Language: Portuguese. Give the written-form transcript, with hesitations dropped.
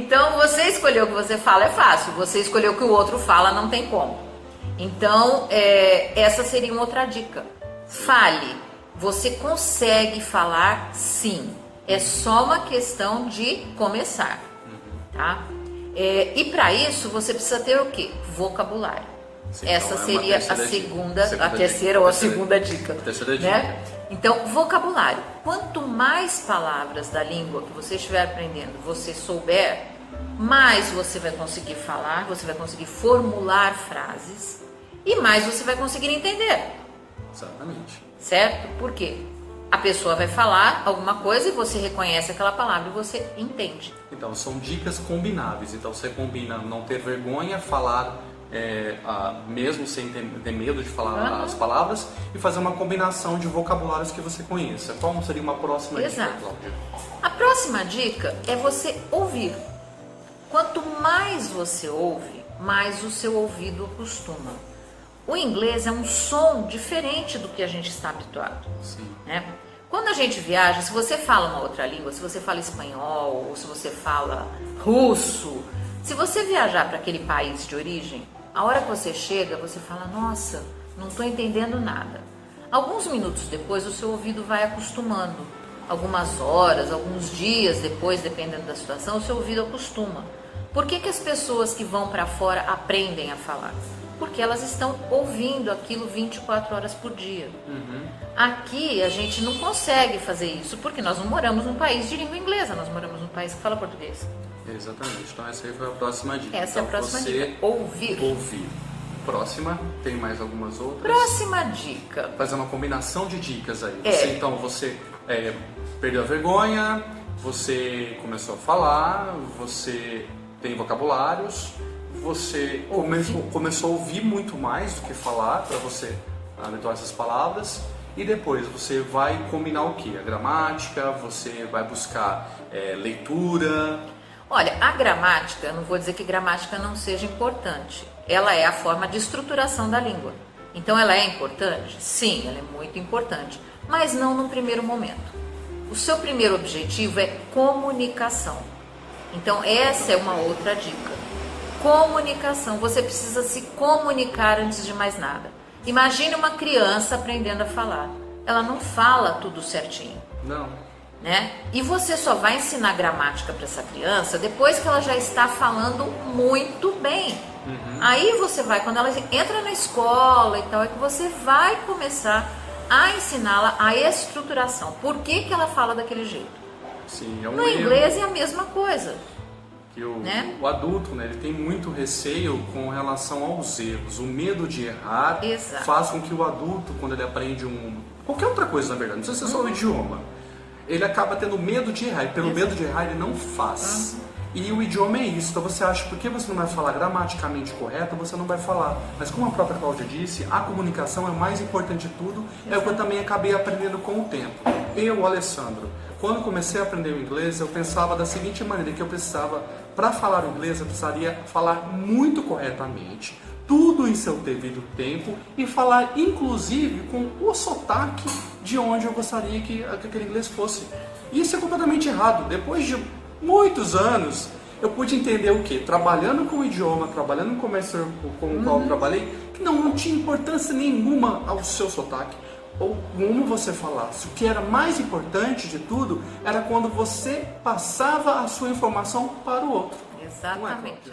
Então, você escolher o que você fala é fácil, você escolher o que o outro fala não tem como. Então, essa seria uma outra dica. Fale, você consegue falar sim, é só uma questão de começar, tá? E para isso, você precisa ter o quê? Vocabulário. Sim, Essa então seria a terceira ou a segunda dica. Terceira dica. Né? Então, vocabulário. Quanto mais palavras da língua que você estiver aprendendo, você souber, mais você vai conseguir falar, você vai conseguir formular frases e mais você vai conseguir entender. Exatamente. Certo? Por quê? A pessoa vai falar alguma coisa e você reconhece aquela palavra e você entende. Então, são dicas combináveis. Então, você combina não ter vergonha, falar mesmo sem ter medo de falar as palavras e fazer uma combinação de vocabulários que você conheça. Qual seria uma próxima dica, Cláudia? A próxima dica é você ouvir. Quanto mais você ouve, mais o seu ouvido acostuma. O inglês é um som diferente do que a gente está habituado. Sim. Né? Quando a gente viaja, se você fala uma outra língua, se você fala espanhol, ou se você fala russo, se você viajar para aquele país de origem, a hora que você chega, você fala, nossa, não estou entendendo nada. Alguns minutos depois, o seu ouvido vai acostumando. Algumas horas, alguns dias depois, dependendo da situação, o seu ouvido acostuma. Por que as pessoas que vão para fora aprendem a falar? Porque elas estão ouvindo aquilo 24 horas por dia. Aqui a gente não consegue fazer isso, porque nós não moramos num país de língua inglesa, nós moramos num país que fala português. Exatamente. Então essa aí foi a próxima dica. Essa é a próxima dica. Ouvir. Ouvir. Próxima, tem mais algumas outras? Próxima dica. Fazer uma combinação de dicas aí. Você perdeu a vergonha, você começou a falar, você tem vocabulários, você começou a ouvir muito mais do que falar para você habituar essas palavras. E depois você vai combinar o que? A gramática, você vai buscar leitura. Olha, a gramática, eu não vou dizer que gramática não seja importante. Ela é a forma de estruturação da língua. Então ela é importante? Sim, ela é muito importante. Mas não no primeiro momento. O seu primeiro objetivo é comunicação. Então essa é uma outra dica. Comunicação. Você precisa se comunicar antes de mais nada. Imagine uma criança aprendendo a falar. Ela não fala tudo certinho. Não. Né? E você só vai ensinar gramática para essa criança depois que ela já está falando muito bem. Aí você vai, quando ela entra na escola e tal, é que você vai começar a ensiná-la a estruturação. Por que ela fala daquele jeito? Sim, no inglês é a mesma coisa. Que o adulto, né, ele tem muito receio com relação aos erros. O medo de errar faz com que o adulto, quando ele aprende qualquer outra coisa, na verdade, não precisa ser só o idioma, ele acaba tendo medo de errar, e pelo medo de errar ele não faz. E o idioma é isso, então você acha, porque você não vai falar gramaticamente correto, você não vai falar. Mas como a própria Cláudia disse, a comunicação é o mais importante de tudo, é o que eu também acabei aprendendo com o tempo. Eu, Alessandro, quando comecei a aprender o inglês, eu pensava da seguinte maneira, que eu precisava, para falar o inglês, eu precisaria falar muito corretamente, tudo em seu devido tempo, e falar inclusive com o sotaque de onde eu gostaria que aquele inglês fosse. Isso é completamente errado. Depois de muitos anos, eu pude entender o que? Trabalhando com o idioma, trabalhando no comércio com o qual eu trabalhei, que não tinha importância nenhuma ao seu sotaque, ou como você falasse. O que era mais importante de tudo era quando você passava a sua informação para o outro. Exatamente.